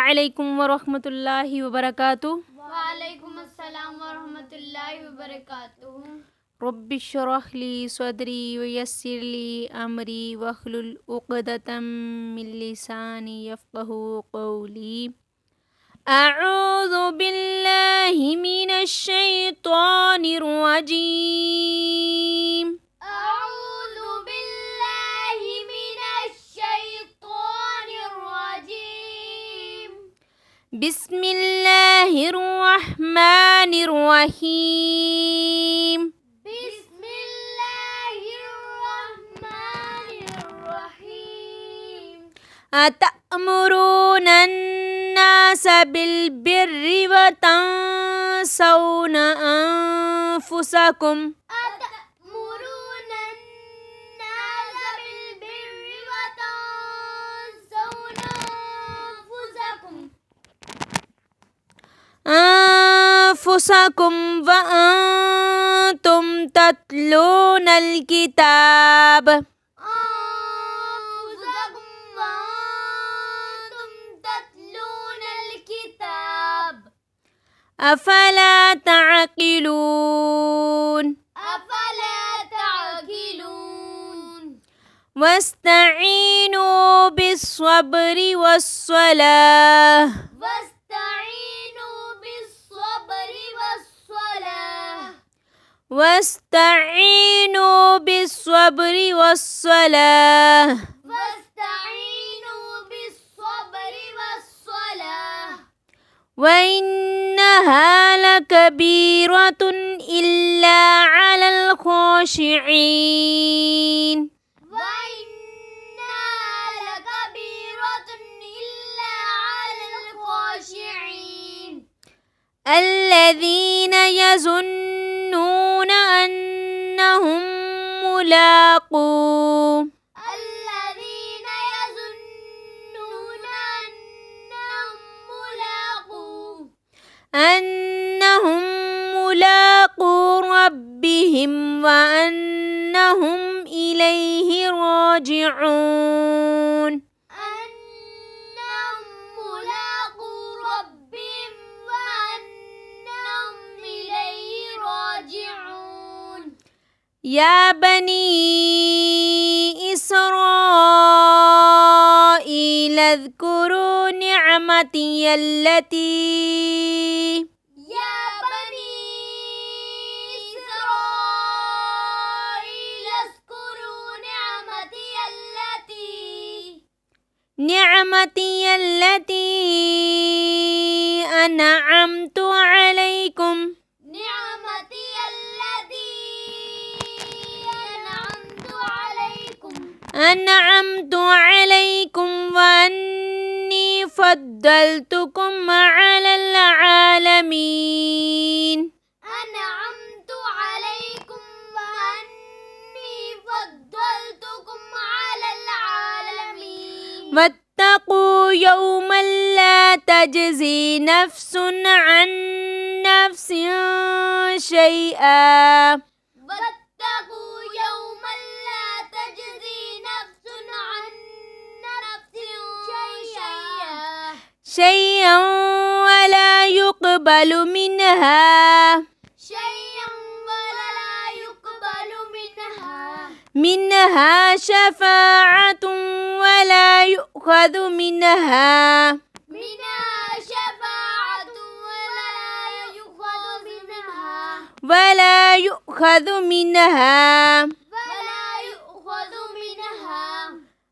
अलैकुम वरहमतुल्लाहि वबरकातुहू। वालेकुम अस्सलाम वरहमतुल्लाहि वबरकातुहू। रब्बि इश्रह ली सदरी वयस्सिर ली अमरी वहलुल उक़दतम मिन लिसानी यफ़क़हू क़ौली। अऊज़ु बिल्लाहि मिनश शैतानिर रजीम। अऊज़ु बिल्लाहि मिनश शैतानिर रजीम। बिस्मिल्लाहिर रहमानिर रहीम। बिस्मिल्लाहिर रहमानिर रहीम। अतअमुरूना अन्नास बिल्बिर्रि वतंसौना अंफुसकुम। अतअमुरूना अन्नास बिल्बिर्रि वतंसौना अंफुसकुम व अंतुम तत्लूनल किताब। अफला तअक़िलून। वस्तईनु बिस्सब्रि वस्सलाह। वस्तईनु बिस्सब्रि वस्सलाह। वइन्नहा लकबीरतुन इल्ला अलल खाशिईन। الذين يظنون أنهم ملاقو ربهم وأنهم إليه راجعون. يا بني إسرائيل اذكروا نعمتي التي أنعمت عليكم وأني فضلتكم على العالمين. واتقوا يوما لا تجزي نفس عن نفس شيئا ولا يقبل منها شفاعة ولا يؤخذ منها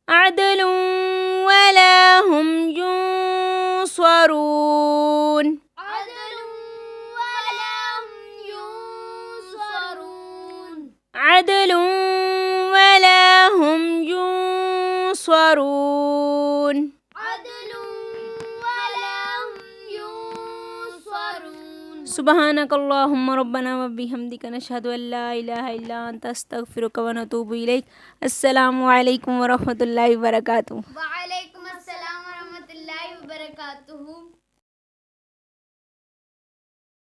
عدل ولا هم ينصرون. عدل ولا هم ينصرون. سبحانك اللهم ربنا وبحمدك نشهد أن لا إله إلا أنت أستغفرك ونتوب إليك. السلام عليكم ورحمة الله وبركاته. वालेकुम अस्सलाम वरहमतुल्लाहि वबरकातुहू।